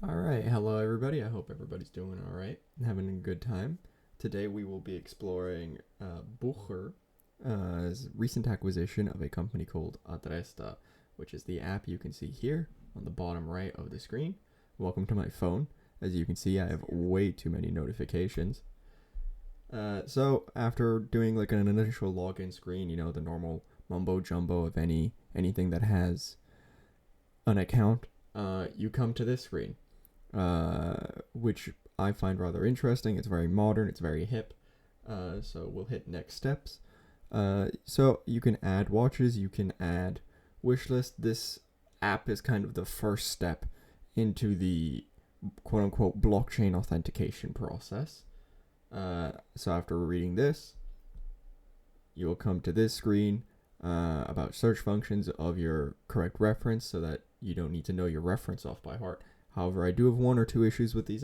All right, hello everybody. I hope everybody's doing all right and having a good time. Today we will be exploring Bucher's recent acquisition of a company called Adresta, which is the app you can see here on the bottom right of the screen. Welcome to my phone. As you can see, I have way too many notifications. So after doing like an initial login screen, the normal mumbo jumbo of anything that has an account, you come to this screen. Which I find rather interesting. It's very modern, it's very hip. So we'll hit next steps. So you can add watches, you can add wish list. This app is kind of the first step into the quote unquote blockchain authentication process. So after reading this, you will come to this screen about search functions of your correct reference so that you don't need to know your reference off by heart. However, I do have one or two issues with this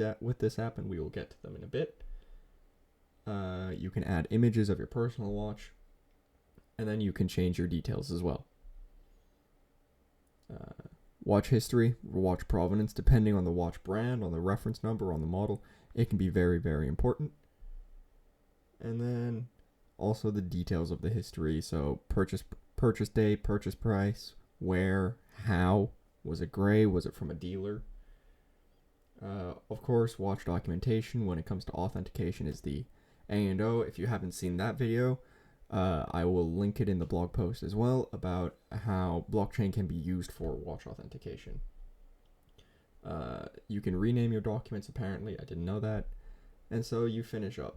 app, and we will get to them in a bit. You can add images of your personal watch, and then you can change your details as well. Watch history, watch provenance, depending on the watch brand, on the reference number, on the model, it can be very, very important. And then also the details of the history, so purchase date, purchase price, where, how, was it gray, was it from a dealer? Of course, watch documentation when it comes to authentication is the A&O. If you haven't seen that video, I will link it in the blog post as well about how blockchain can be used for watch authentication. You can rename your documents, apparently. I didn't know that. And so you finish up.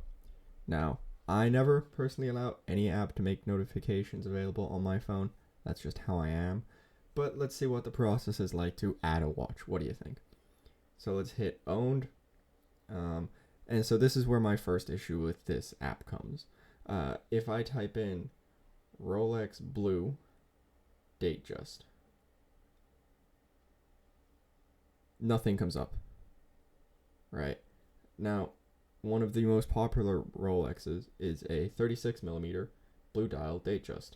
Now, I never personally allow any app to make notifications available on my phone. That's just how I am. But let's see what the process is like to add a watch. What do you think? So let's hit owned. And so this is where my first issue with this app comes. If I type in Rolex Blue Datejust, nothing comes up. Right? Now, one of the most popular Rolexes is a 36mm blue dial Datejust.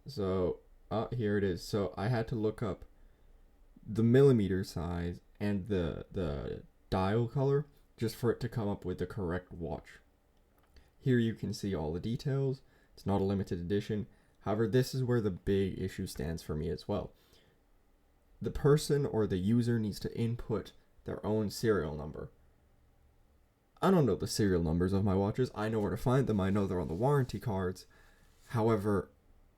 So here it is. So I had to look up the millimeter size and the dial color just for it to come up with the correct watch. Here you can see all the details. It's not a limited edition. However, this is where the big issue stands for me as well. The person or the user needs to input their own serial number. I don't know the serial numbers of my watches. I know where to find them. I know they're on the warranty cards. However,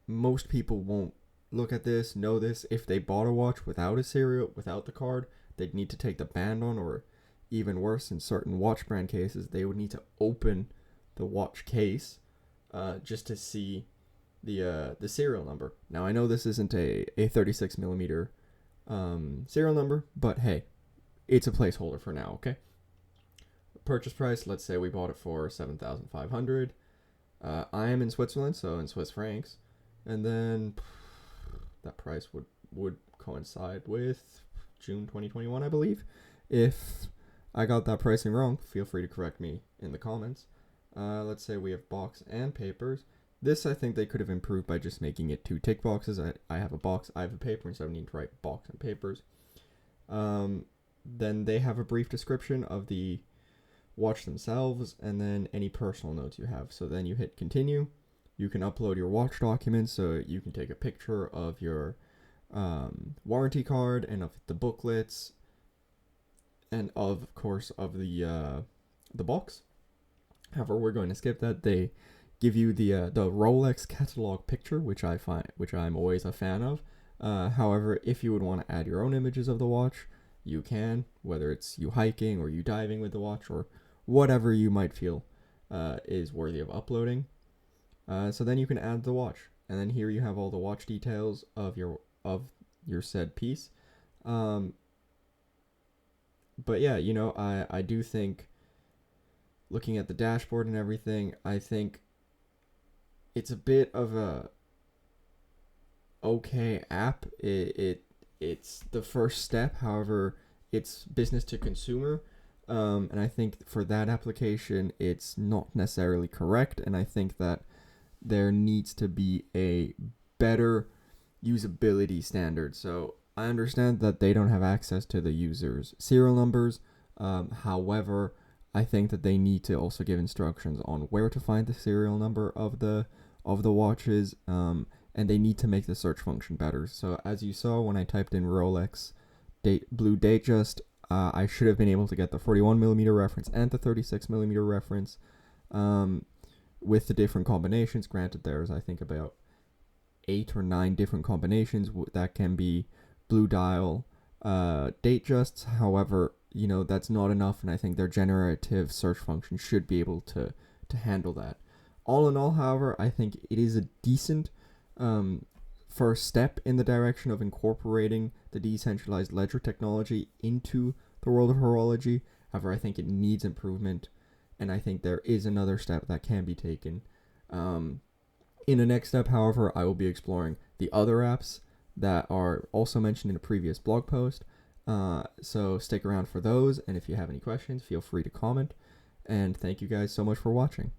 most people won't look at this, know this. If they bought a watch without a serial, without the card, they'd need to take the band on, or even worse, in certain watch brand cases, they would need to open the watch case just to see the serial number. Now, I know this isn't a 36mm serial number, but hey, it's a placeholder for now, okay? Purchase price, let's say we bought it for 7,500. I am in Switzerland, so in Swiss francs. And then that price would coincide with June 2021, I believe. If I got that pricing wrong, feel free to correct me in the comments. Let's say we have box and papers. This, I think they could have improved by just making it 2 tick boxes. I have a box, I have a paper, instead of needing to write box and papers. Then they have a brief description of the watch themselves, and then any personal notes you have. So then you hit continue. You can upload your watch documents, so you can take a picture of your warranty card and of the booklets, and of course of the box. However, we're going to skip that. They give you the Rolex catalog picture, which I'm always a fan of. However, if you would want to add your own images of the watch, you can, whether it's you hiking or you diving with the watch or whatever you might feel is worthy of uploading. So then you can add the watch, and then here you have all the watch details of your said piece. But yeah, I do think, looking at the dashboard and everything, I think it's a bit of a okay app. It's the first step. However, it's business to consumer. And I think for that application, it's not necessarily correct. And I think that there needs to be a better usability standard. So I understand that they don't have access to the user's serial numbers. However, I think that they need to also give instructions on where to find the serial number of the watches, and they need to make the search function better. So as you saw when I typed in Rolex blue Datejust, I should have been able to get the 41mm reference and the 36mm reference with the different combinations. Granted, there's, I think, about 8 or 9 different combinations that can be blue dial Datejusts. However, that's not enough, and I think their generative search function should be able to handle that. All in all, however, I think it is a decent first step in the direction of incorporating the decentralized ledger technology into the world of horology. However, I think it needs improvement, and I think there is another step that can be taken. In the next step, however, I will be exploring the other apps that are also mentioned in a previous blog post. So stick around for those, and if you have any questions, feel free to comment. And thank you guys so much for watching.